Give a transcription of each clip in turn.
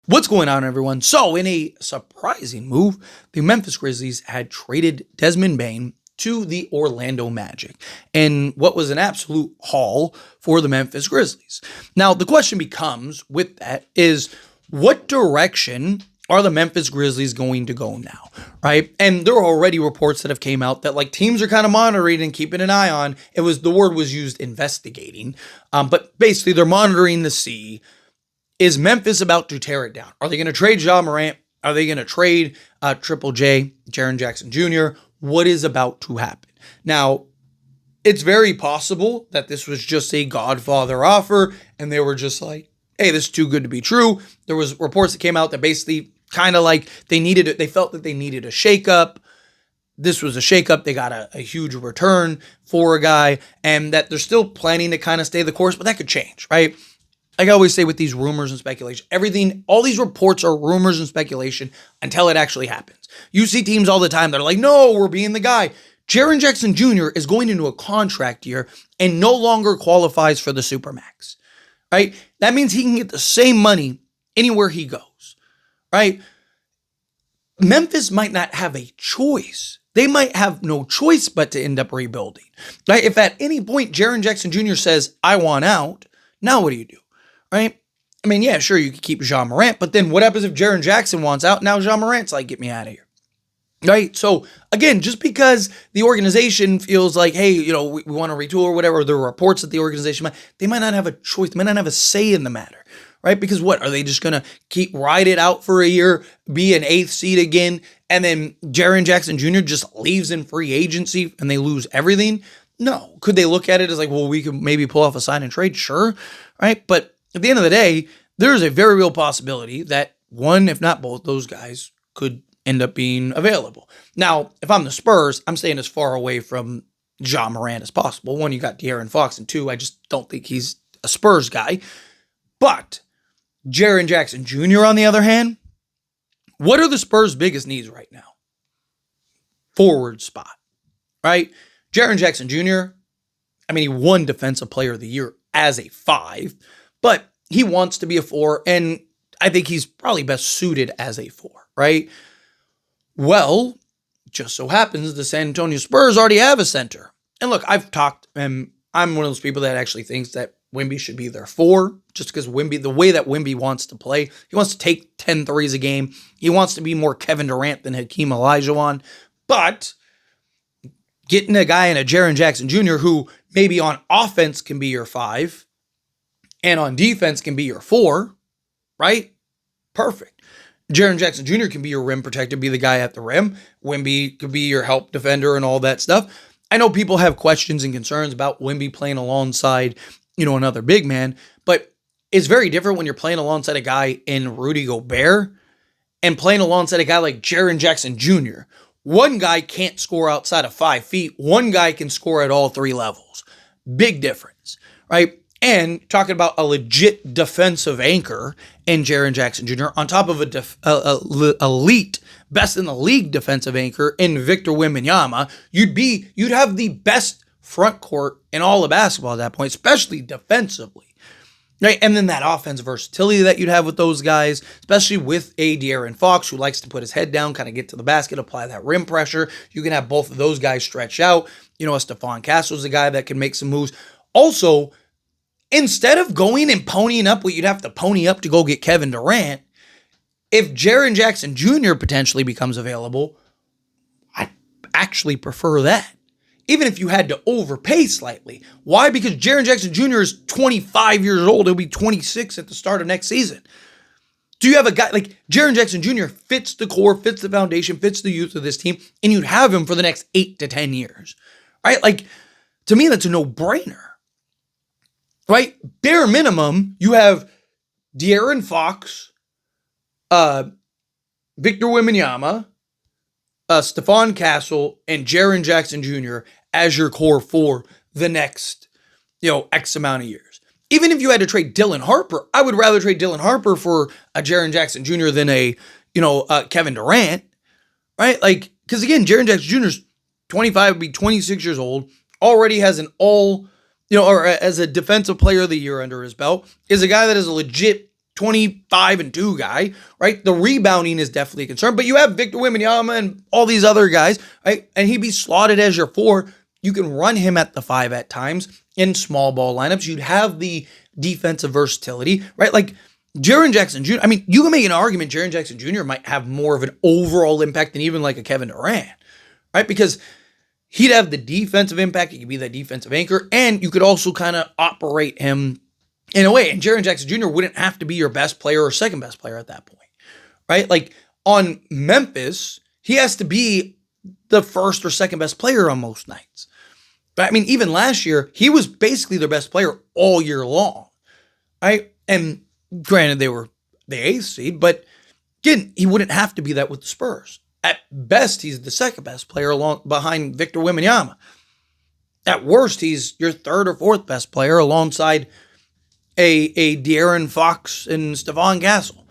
What's going on, everyone? So, in a surprising move, the Memphis Grizzlies had traded Desmond Bane to the Orlando Magic, and what was an absolute haul for the Memphis Grizzlies. Now, the question becomes with that is, what direction are the Memphis Grizzlies going to go now, right? And there are already reports that have came out that like teams are kind of monitoring and keeping an eye on. The word was used investigating, but basically they're monitoring to see, is Memphis about to tear it down? Are they going to trade Ja Morant? Are they going to trade Triple J, Jaren Jackson Jr.? What is about to happen? Now, it's very possible that this was just a Godfather offer, and they were just like, hey, this is too good to be true. There was reports that came out that basically kind of like they felt that they needed a shakeup. This was a shakeup. They got a huge return for a guy, and that they're still planning to kind of stay the course, but that could change, right? Like I always say with these rumors and speculation, all these reports are rumors and speculation until it actually happens. You see teams all the time that are like, no, we're being the guy. Jaren Jackson Jr. is going into a contract year and no longer qualifies for the Supermax, right? That means he can get the same money anywhere he goes, right? Memphis might not have a choice. They might have no choice but to end up rebuilding, right? If at any point Jaren Jackson Jr. says, I want out, now what do you do? Right? I mean, yeah, sure, you could keep Ja Morant, but then what happens if Jaren Jackson wants out? Now Ja Morant's like, get me out of here. Right? So, again, just because the organization feels like, hey, we want to retool or whatever, or there are reports that the organization they might not have a choice, they might not have a say in the matter. Right? Because what? Are they just going to ride it out for a year, be an 8th seed again, and then Jaren Jackson Jr. just leaves in free agency and they lose everything? No. Could they look at it as like, well, we could maybe pull off a sign and trade? Sure. Right? But at the end of the day, there's a very real possibility that one, if not both, those guys could end up being available. Now, if I'm the Spurs, I'm staying as far away from Ja Morant as possible. One, you got De'Aaron Fox, and two, I just don't think he's a Spurs guy. But Jaren Jackson Jr., on the other hand, what are the Spurs' biggest needs right now? Forward spot, right? Jaren Jackson Jr., I mean, he won Defensive Player of the Year as a 5, but he wants to be a 4, and I think he's probably best suited as a 4, right? Well, just so happens the San Antonio Spurs already have a center. And look, I've talked, and I'm one of those people that actually thinks that Wemby should be their 4, just because the way that Wemby wants to play, he wants to take 10 threes a game. He wants to be more Kevin Durant than Hakeem Olajuwon. But getting a guy in a Jaren Jackson Jr. who maybe on offense can be your 5, and on defense can be your 4, right? Perfect. Jaren Jackson Jr. can be your rim protector, be the guy at the rim. Wemby could be your help defender and all that stuff. I know people have questions and concerns about Wemby playing alongside, another big man, but it's very different when you're playing alongside a guy in Rudy Gobert and playing alongside a guy like Jaren Jackson Jr. One guy can't score outside of 5 feet. One guy can score at all 3 levels. Big difference, right? And talking about a legit defensive anchor in Jaren Jackson Jr. on top of a elite, best in the league defensive anchor in Victor Wembanyama, you'd have the best front court in all of basketball at that point, especially defensively. Right? And then that offensive versatility that you'd have with those guys, especially with a De'Aaron Fox who likes to put his head down, kind of get to the basket, apply that rim pressure. You can have both of those guys stretch out. A Stephon Castle's a guy that can make some moves. Also, instead of going and ponying up what you'd have to pony up to go get Kevin Durant, if Jaren Jackson Jr. potentially becomes available, I actually prefer that. Even if you had to overpay slightly. Why? Because Jaren Jackson Jr. is 25 years old. He'll be 26 at the start of next season. Do you have a guy like Jaren Jackson Jr. fits the core, fits the foundation, fits the youth of this team, and you'd have him for the next 8 to 10 years, right? Like, to me, that's a no-brainer. Right? Bare minimum, you have De'Aaron Fox, Victor Wembanyama, Stephon Castle, and Jaren Jackson Jr. as your core for the next, X amount of years. Even if you had to trade Dylan Harper, I would rather trade Dylan Harper for a Jaren Jackson Jr. than a Kevin Durant, right? Like, because again, Jaren Jackson Jr. is 25, would be 26 years old, already has an or as a defensive player of the year under his belt, is a guy that is a legit 25-2 guy, right? The rebounding is definitely a concern, but you have Victor Wembanyama and all these other guys, right? And he'd be slotted as your 4. You can run him at the 5 at times in small ball lineups. You'd have the defensive versatility, right? Like Jaren Jackson Jr. I mean, you can make an argument Jaren Jackson Jr. might have more of an overall impact than even like a Kevin Durant, right? Because he'd have the defensive impact. He could be that defensive anchor, and you could also kind of operate him in a way. And Jaren Jackson Jr. wouldn't have to be your best player or second best player at that point, right? Like on Memphis, he has to be the first or second best player on most nights. But I mean, even last year, he was basically their best player all year long, right? And granted, they were the 8th seed, but again, he wouldn't have to be that with the Spurs. At best, he's the second best player along behind Victor Wembanyama. At worst, he's your 3rd or 4th best player alongside a De'Aaron Fox and Stephon Castle.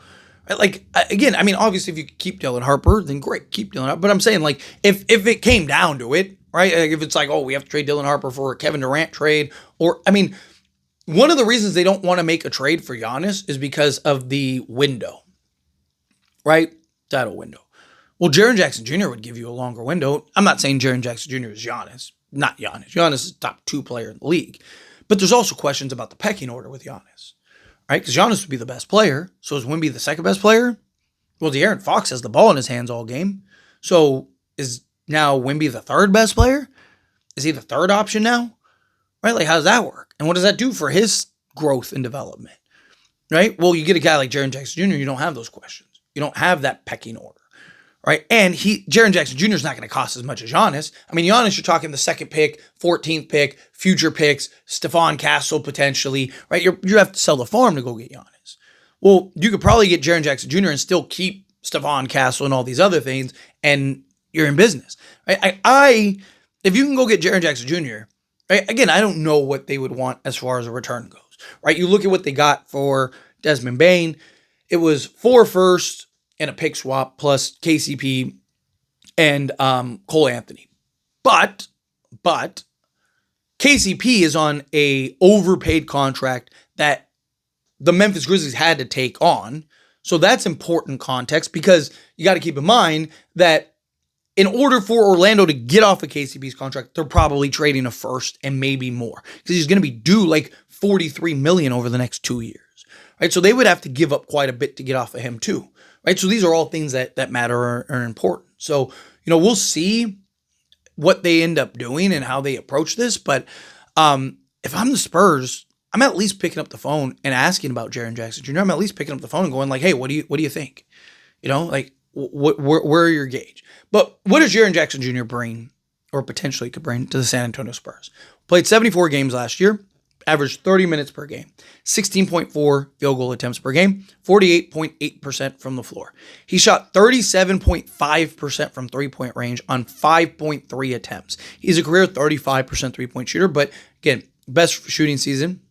Right? Like, again, I mean, obviously, if you keep Dylan Harper, then great, keep Dylan Harper. But I'm saying, like, if it came down to it, right? Like if it's like, oh, we have to trade Dylan Harper for a Kevin Durant trade, or, I mean, one of the reasons they don't want to make a trade for Giannis is because of the window, right? Title window. Well, Jaren Jackson Jr. would give you a longer window. I'm not saying Jaren Jackson Jr. is Giannis. Not Giannis. Giannis is the top 2 player in the league. But there's also questions about the pecking order with Giannis, right? Because Giannis would be the best player. So is Wemby the second best player? Well, De'Aaron Fox has the ball in his hands all game. So is now Wemby the 3rd best player? Is he the 3rd option now? Right? Like, how does that work? And what does that do for his growth and development? Right? Well, you get a guy like Jaren Jackson Jr., you don't have those questions. You don't have that pecking order. Right? And Jaren Jackson Jr. is not going to cost as much as Giannis. I mean, Giannis, you're talking the 2nd pick, 14th pick, future picks, Stephon Castle potentially, right? You have to sell the farm to go get Giannis. Well, you could probably get Jaren Jackson Jr. and still keep Stephon Castle and all these other things, and you're in business. Right? If you can go get Jaren Jackson Jr., right? Again, I don't know what they would want as far as a return goes, right? You look at what they got for Desmond Bane. It was 4 firsts and a pick swap plus KCP and Cole Anthony. But KCP is on a overpaid contract that the Memphis Grizzlies had to take on. So that's important context because you got to keep in mind that in order for Orlando to get off of KCP's contract, they're probably trading a first and maybe more because he's going to be due like $43 million over the next 2 years, right? So they would have to give up quite a bit to get off of him too, right? So these are all things that matter or are important. So, we'll see what they end up doing and how they approach this. But if I'm the Spurs, I'm at least picking up the phone and asking about Jaren Jackson Jr. I'm at least picking up the phone and going like, hey, what do you think? Like where are your gauge? But what does Jaren Jackson Jr. bring or potentially could bring to the San Antonio Spurs? Played 74 games last year, averaged 30 minutes per game, 16.4 field goal attempts per game, 48.8% from the floor. He shot 37.5% from three-point range on 5.3 attempts. He's a career 35% three-point shooter, but again, best shooting season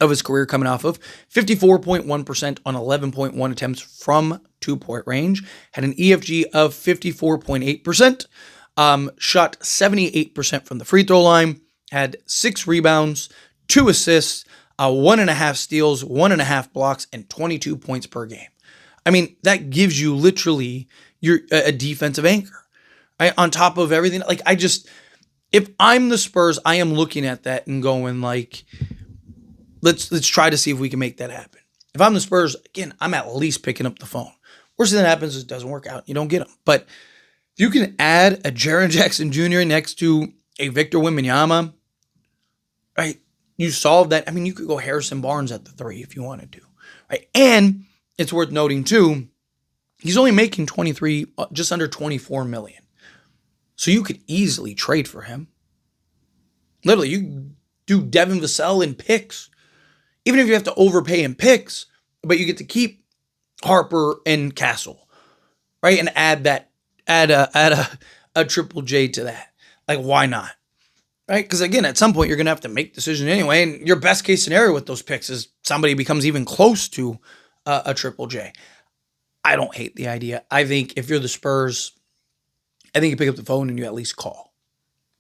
of his career coming off of 54.1% on 11.1 attempts from two-point range, had an EFG of 54.8%, shot 78% from the free throw line, had 6 rebounds, 2 assists, 1.5 steals, 1.5 blocks, and 22 points per game. I mean, that gives you literally a defensive anchor, right? On top of everything. Like, if I'm the Spurs, I am looking at that and going like, let's try to see if we can make that happen. If I'm the Spurs, again, I'm at least picking up the phone. Worst thing that happens is it doesn't work out. You don't get him. But if you can add a Jaren Jackson Jr. next to a Victor Wembanyama, right? You solve that. I mean, you could go Harrison Barnes at the 3 if you wanted to, right? And it's worth noting too, he's only making 23, just under 24 million. So you could easily trade for him. Literally, you do Devin Vassell in picks, even if you have to overpay in picks, but you get to keep Harper and Castle, right? And add a Triple J to that. Like, why not? Right? Because again, at some point, you're going to have to make a decision anyway. And your best case scenario with those picks is somebody becomes even close to a Triple J. I don't hate the idea. I think if you're the Spurs, I think you pick up the phone and you at least call.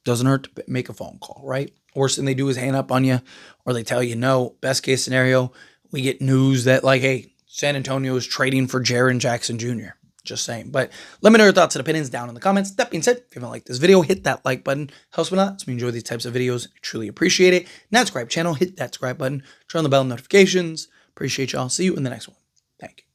Doesn't hurt to make a phone call, right? Worst thing they do is hang up on you or they tell you no. Best case scenario, we get news that like, hey, San Antonio is trading for Jaren Jackson Jr. Just saying. But let me know your thoughts and opinions down in the comments. That being said, if you haven't liked this video, hit that like button. Helps me a lot. So we enjoy these types of videos. I truly appreciate it. Not subscribe channel, hit that subscribe button. Turn on the bell notifications. Appreciate y'all. See you in the next one. Thank you.